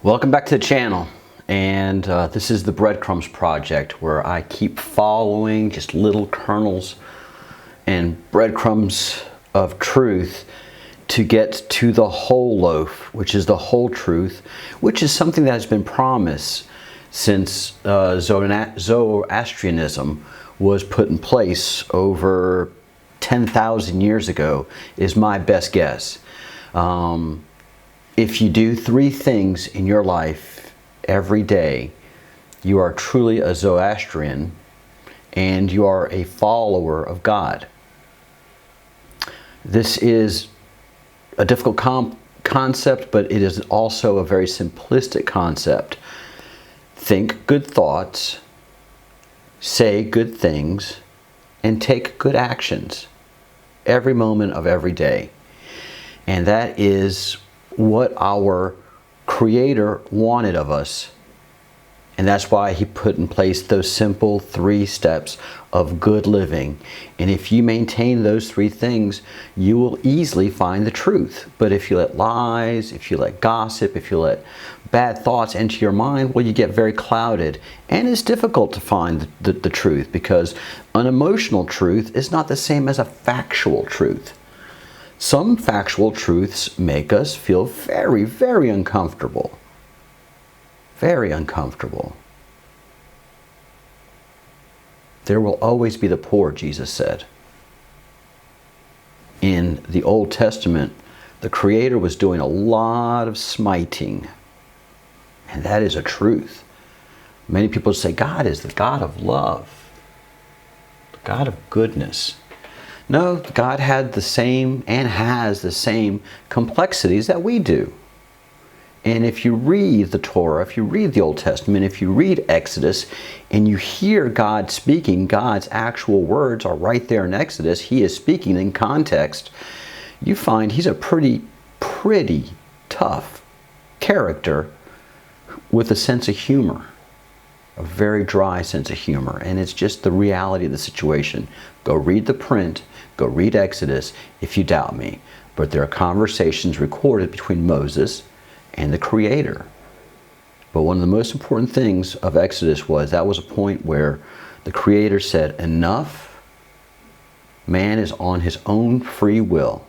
Welcome back to the channel, and this is the Breadcrumbs Project, where I keep following just little kernels and breadcrumbs of truth to get to the whole loaf, which is the whole truth, which is something that has been promised since Zoroastrianism was put in place over 10,000 years ago, is my best guess. If you do three things in your life every day, you are truly a Zoroastrian and you are a follower of God. This is a difficult concept, but it is also a very simplistic concept. Think good thoughts, say good things, and take good actions every moment of every day. And that is what our Creator wanted of us. And that's why He put in place those simple 3 steps of good living. And if you maintain those 3 things, you will easily find the truth. But if you let lies, if you let gossip, if you let bad thoughts enter your mind, well, you get very clouded. And it's difficult to find the truth, because an emotional truth is not the same as a factual truth. Some factual truths make us feel very, very uncomfortable. Very uncomfortable. There will always be the poor, Jesus said. In the Old Testament, the Creator was doing a lot of smiting. And that is a truth. Many people say God is the God of love, the God of goodness. No, God had the same and has the same complexities that we do. And if you read the Torah, if you read the Old Testament, if you read Exodus, and you hear God speaking, God's actual words are right there in Exodus, He is speaking in context, you find He's a pretty tough character with a sense of humor. A very dry sense of humor, and it's just the reality of the situation. Go read the print, go read Exodus if you doubt me. But there are conversations recorded between Moses and the Creator. But one of the most important things of Exodus was that was a point where the Creator said, enough. Man is on his own free will.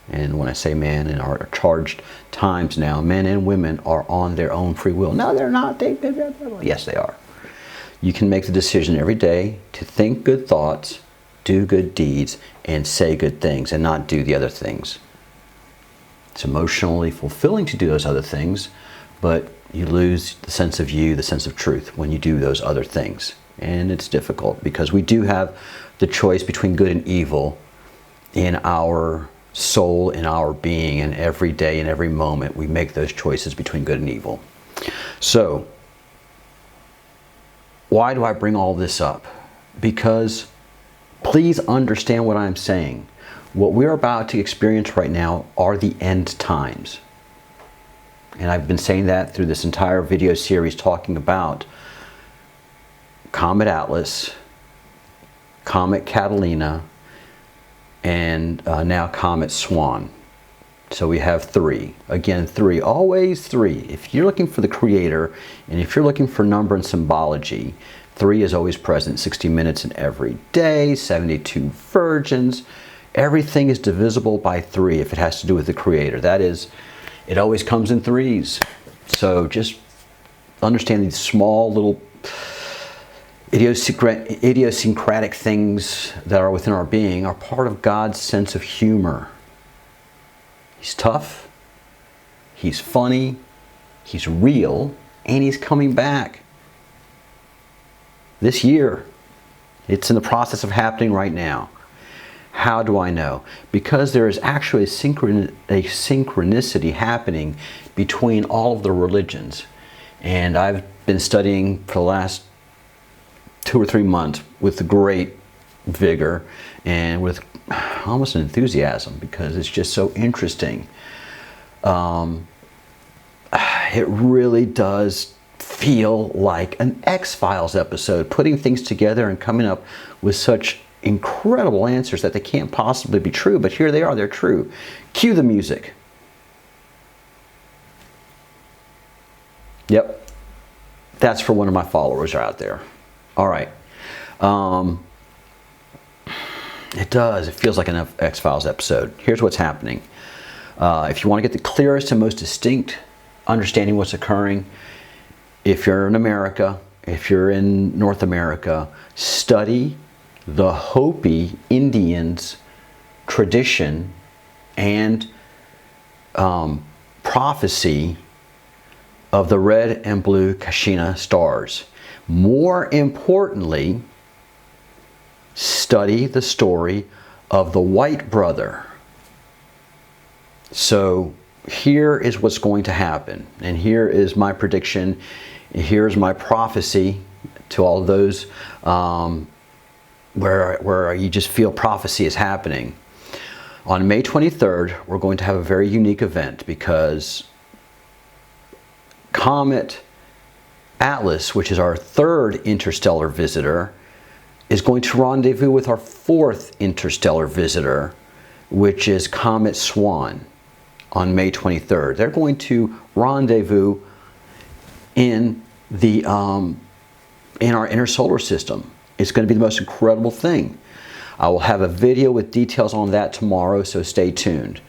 And when I say man, in our charged times now, men and women are on their own free will. No, they're not. Yes, they are. You can make the decision every day to think good thoughts, do good deeds, and say good things, and not do the other things. It's emotionally fulfilling to do those other things, but you lose the sense of you, the sense of truth, when you do those other things. And it's difficult, because we do have the choice between good and evil in our soul, in our being, and every day and every moment we make those choices between good and evil. So, why do I bring all this up? Because please understand what I'm saying. What we're about to experience right now are the end times. And I've been saying that through this entire video series, talking about Comet Atlas, Comet Catalina, and now Comet Swan. So we have 3. Again, 3. Always 3. If you're looking for the Creator, and if you're looking for number and symbology, 3 is always present. 60 minutes in every day, 72 virgins. Everything is divisible by 3 if it has to do with the Creator. That is, it always comes in 3s. So just understand these small little idiosyncratic things that are within our being are part of God's sense of humor. He's tough, He's funny, He's real, and He's coming back. This year, it's in the process of happening right now. How do I know? Because there is actually a synchronicity happening between all of the religions. And I've been studying for the last 2 or 3 months with great vigor and with almost an enthusiasm, because it's just so interesting. It really does feel like an X-Files episode, putting things together and coming up with such incredible answers that they can't possibly be true, but here they are, they're true. Cue the music. Yep. That's for one of my followers out there. All right. It does. It feels like an X-Files episode. Here's what's happening. If you want to get the clearest and most distinct understanding what's occurring, if you're in America, if you're in North America, study the Hopi Indians' tradition and prophecy of the red and blue Kashina stars. More importantly, study the story of the white brother. So here is what's going to happen, and here is my prediction, here's my prophecy to all of those where you just feel prophecy is happening. On May 23rd, we're going to have a very unique event, because Comet Atlas, which is our third interstellar visitor, is going to rendezvous with our fourth interstellar visitor, which is Comet Swan, on May 23rd. They're going to rendezvous in the in our inner solar system. It's going to be the most incredible thing. I will have a video with details on that tomorrow, so stay tuned.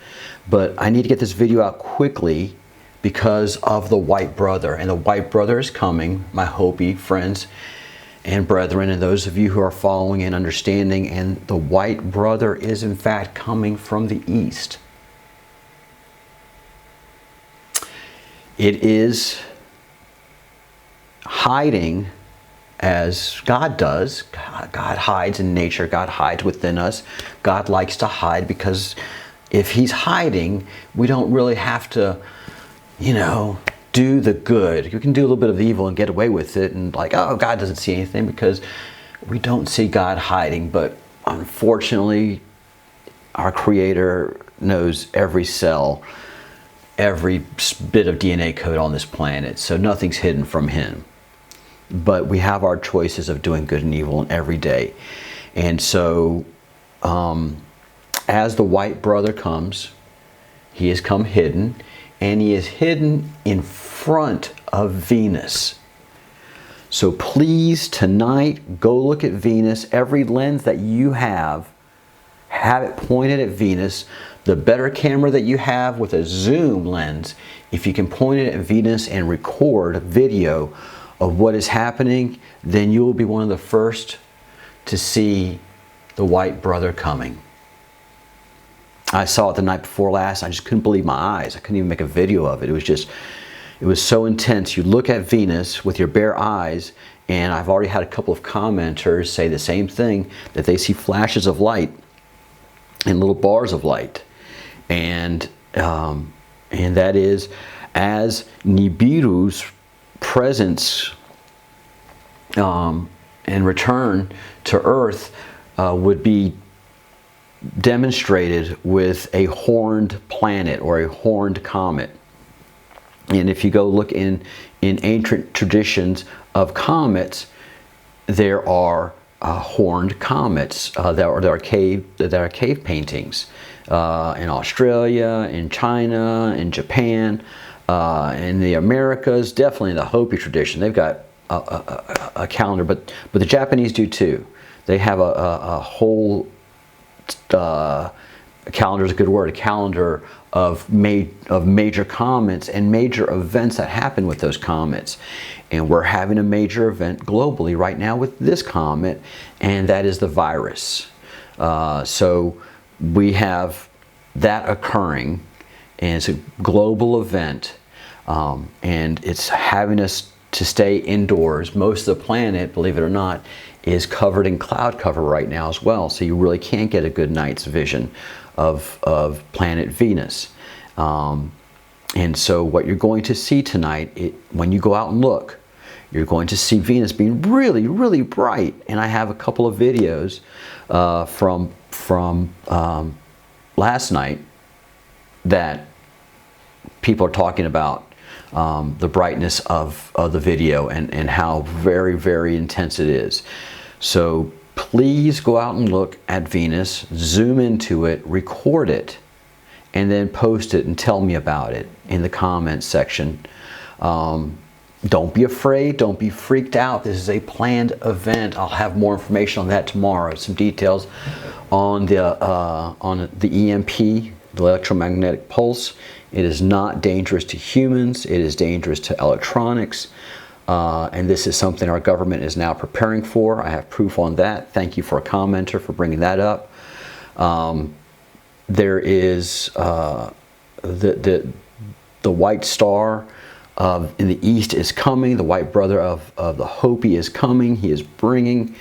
But I need to get this video out quickly because of the white brother. And the white brother is coming, my Hopi friends and brethren, and those of you who are following and understanding. And the white brother is in fact coming from the east. It is hiding as God does. God hides in nature. God hides within us. God likes to hide, because if He's hiding, we don't really have to, you know, do the good. You can do a little bit of evil and get away with it, and like, oh, God doesn't see anything, because we don't see God hiding. But unfortunately, our Creator knows every cell, every bit of DNA code on this planet, so nothing's hidden from Him. But we have our choices of doing good and evil in every day. And so as the white brother comes, he has come hidden, and he is hidden in front of Venus. So please, tonight, go look at Venus. Every lens that you have it pointed at Venus. The better camera that you have with a zoom lens, if you can point it at Venus and record a video of what is happening, then you will be one of the first to see the white brother coming. I saw it the night before last. I just couldn't believe my eyes. I couldn't even make a video of it. It was so intense. You look at Venus with your bare eyes, and I've already had a couple of commenters say the same thing, that they see flashes of light and little bars of light. And that is as Nibiru's presence and return to Earth would be demonstrated with a horned planet or a horned comet. And if you go look in ancient traditions of comets, there are horned comets. There are cave paintings in Australia, in China, in Japan. In the Americas, definitely in the Hopi tradition, they've got a calendar, but the Japanese do too. They have a whole calendar is a good word, a calendar of major comets and major events that happen with those comets. And we're having a major event globally right now with this comet, and that is the virus. So we have that occurring, and it's a global event, and it's having us to stay indoors. Most of the planet, believe it or not, is covered in cloud cover right now as well, so you really can't get a good night's vision of planet Venus. And so what you're going to see tonight, when you go out and look, you're going to see Venus being really, really bright. And I have a couple of videos from last night that people are talking about the brightness of the video and how very, very intense it is. So please go out and look at Venus, zoom into it, record it, and then post it and tell me about it in the comments section. Don't be afraid. Don't be freaked out. This is a planned event. I'll have more information on that tomorrow. Some details on the EMP, the electromagnetic pulse. It is not dangerous to humans. It is dangerous to electronics. And this is something our government is now preparing for. I have proof on that. Thank you for a commenter for bringing that up. There is the white star in the east is coming. The white brother of the Hopi is coming. He is bringing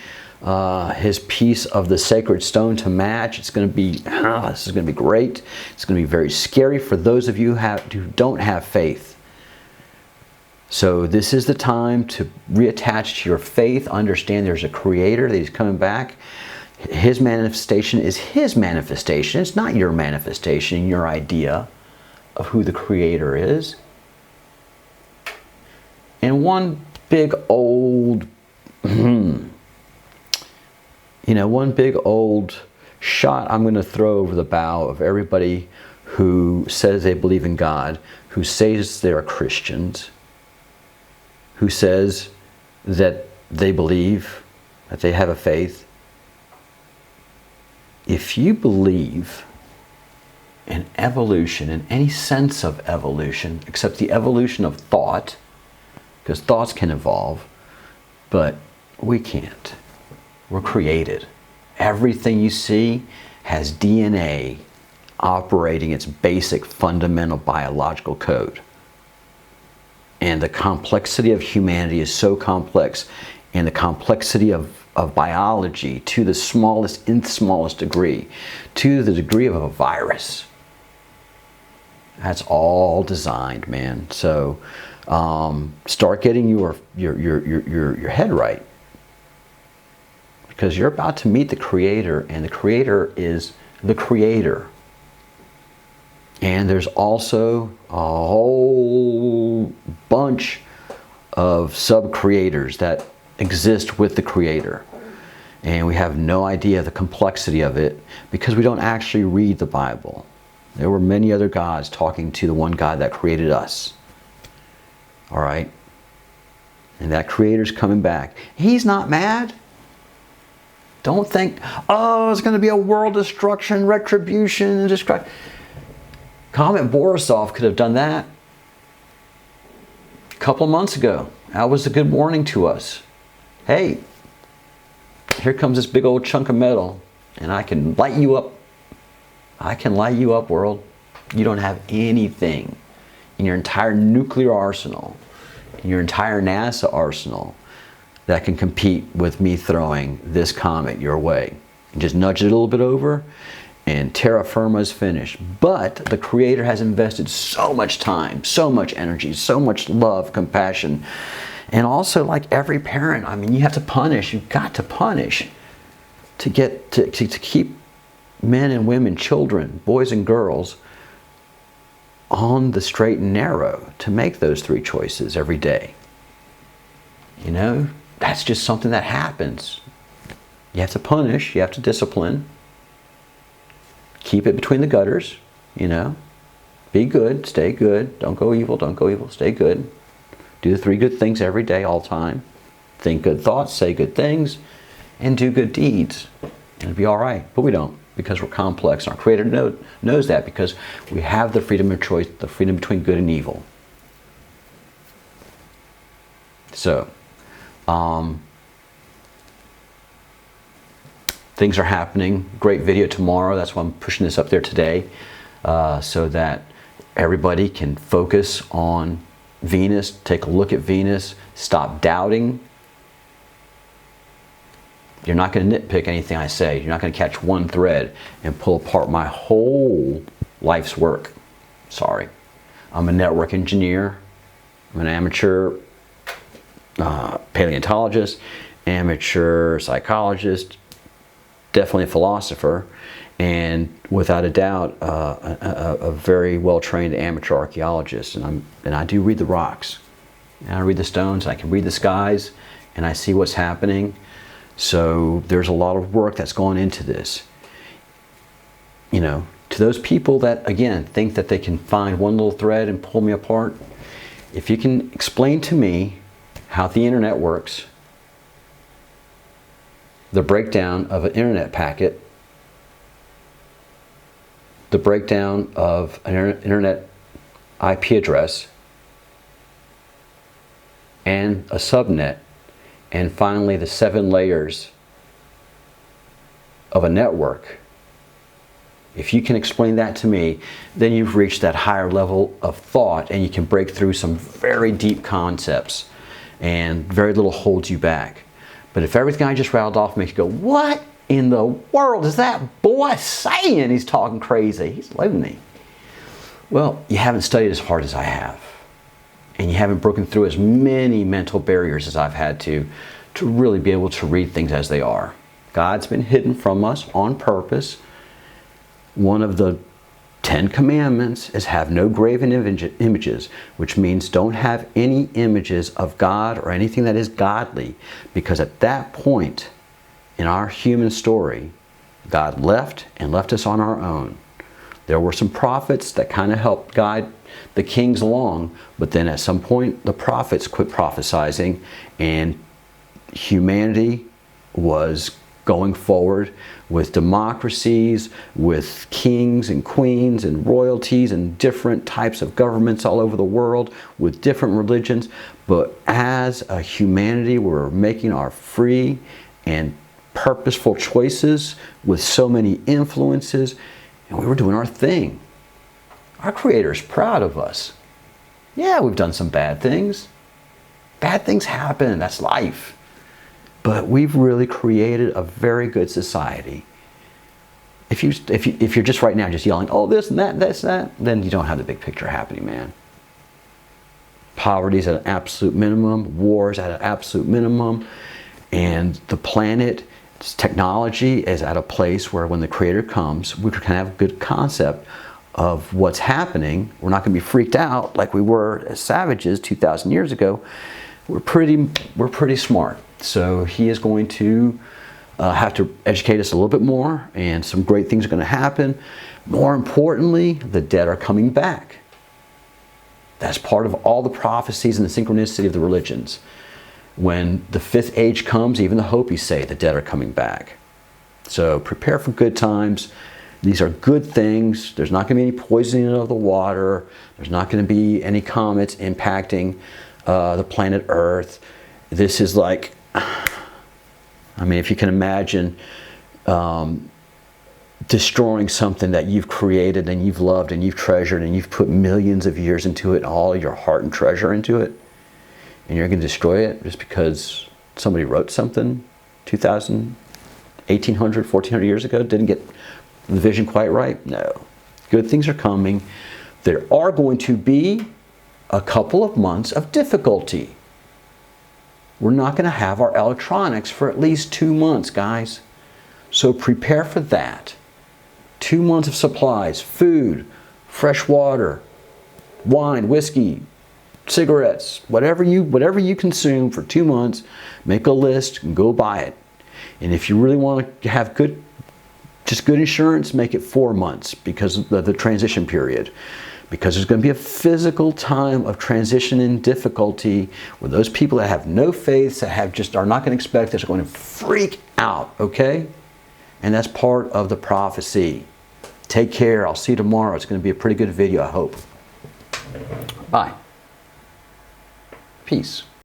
his piece of the sacred stone to match. It's going to be, this is going to be great. It's going to be very scary for those of you who don't have faith. So this is the time to reattach to your faith. Understand there's a creator, that he's coming back. His manifestation is his manifestation. It's not your manifestation, your idea of who the creator is. And one big old, one big old shot I'm going to throw over the bow of everybody who says they believe in God, who says they're Christians, who says that they believe, that they have a faith. If you believe in evolution, in any sense of evolution, except the evolution of thought, because thoughts can evolve, but we can't. We're created. Everything you see has DNA operating its basic fundamental biological code. And the complexity of humanity is so complex, and the complexity of biology to the smallest, nth smallest degree, to the degree of a virus. That's all designed, man. So start getting your head right, because you're about to meet the Creator, and the Creator is the Creator. And there's also a whole bunch of sub-creators that exist with the Creator. And we have no idea the complexity of it because we don't actually read the Bible. There were many other gods talking to the one God that created us. All right? And that Creator's coming back. He's not mad. Don't think, oh, it's going to be a world destruction, retribution, and destruction. Comet Borisov could have done that a couple of months ago. That was a good warning to us. Hey, here comes this big old chunk of metal, and I can light you up. I can light you up, world. You don't have anything in your entire nuclear arsenal, in your entire NASA arsenal, that can compete with me throwing this comet your way. You just nudge it a little bit over, and terra firma is finished. But the Creator has invested so much time, so much energy, so much love, compassion. And also, like every parent, I mean, you have to punish. You've got to punish to get to keep men and women, children, boys and girls on the straight and narrow, to make those three choices every day. You know, that's just something that happens. You have to punish. You have to discipline. Keep it between the gutters, you know. Be good, stay good. Don't go evil, don't go evil, stay good. Do the three good things every day, all time. Think good thoughts, say good things, and do good deeds. And it'll be all right. But we don't, because we're complex. Our Creator knows that, because we have the freedom of choice, the freedom between good and evil. So, things are happening. Great video tomorrow. That's why I'm pushing this up there today, so that everybody can focus on Venus. Take a look at Venus. Stop doubting. You're not going to nitpick anything I say. You're not going to catch one thread and pull apart my whole life's work. Sorry. I'm a network engineer. I'm an amateur paleontologist, amateur psychologist, definitely a philosopher, and without a doubt a very well-trained amateur archaeologist. And I do read the rocks, and I read the stones, and I can read the skies, and I see what's happening. So there's a lot of work that's going into this. You know, to those people that, again, think that they can find one little thread and pull me apart, If you can explain to me how the internet works, the breakdown of an internet packet, the breakdown of an internet IP address, and a subnet, and finally the 7 layers of a network. If you can explain that to me, then you've reached that higher level of thought, and you can break through some very deep concepts, and very little holds you back. But if everything I just rattled off makes you go, what in the world is that boy saying? He's talking crazy. He's loony. Well, you haven't studied as hard as I have. And you haven't broken through as many mental barriers as I've had to really be able to read things as they are. God's been hidden from us on purpose. One of the 10 commandments is have no graven images, which means don't have any images of God or anything that is godly, because at that point in our human story, God left and left us on our own. There were some prophets that kind of helped guide the kings along, but then at some point the prophets quit prophesying, and humanity was going forward with democracies, with kings and queens and royalties and different types of governments all over the world with different religions. But as a humanity, we're making our free and purposeful choices with so many influences, and we were doing our thing. Our Creator's proud of us. Yeah, we've done some bad things. Bad things happen, that's life. But we've really created a very good society. If you're just right now just yelling, oh, this and that, this, that, then you don't have the big picture happening, man. Poverty's at an absolute minimum, wars at an absolute minimum, and the planet, technology is at a place where when the Creator comes, we can have a good concept of what's happening. We're not going to be freaked out like we were as savages 2,000 years ago. We're pretty smart. So He is going to have to educate us a little bit more, and some great things are going to happen. More importantly, the dead are coming back. That's part of all the prophecies and the synchronicity of the religions. When the 5th age comes, even the Hopi say the dead are coming back. So prepare for good times. These are good things. There's not going to be any poisoning of the water. There's not going to be any comets impacting the planet Earth. This is like, I mean, if you can imagine destroying something that you've created and you've loved and you've treasured and you've put millions of years into it, all your heart and treasure into it, and you're going to destroy it just because somebody wrote something 2,000, 1,800, 1,400 years ago, didn't get the vision quite right? No. Good things are coming. There are going to be a couple of months of difficulty. We're not going to have our electronics for at least 2 months, guys. So prepare for that. 2 months of supplies, food, fresh water, wine, whiskey, cigarettes, whatever you consume for 2 months, make a list and go buy it. And if you really want to have good insurance, make it 4 months because of the transition period. Because there's going to be a physical time of transition and difficulty where those people that have no faith, that are not going to expect this, are going to freak out, okay? And that's part of the prophecy. Take care. I'll see you tomorrow. It's going to be a pretty good video, I hope. Bye. Peace.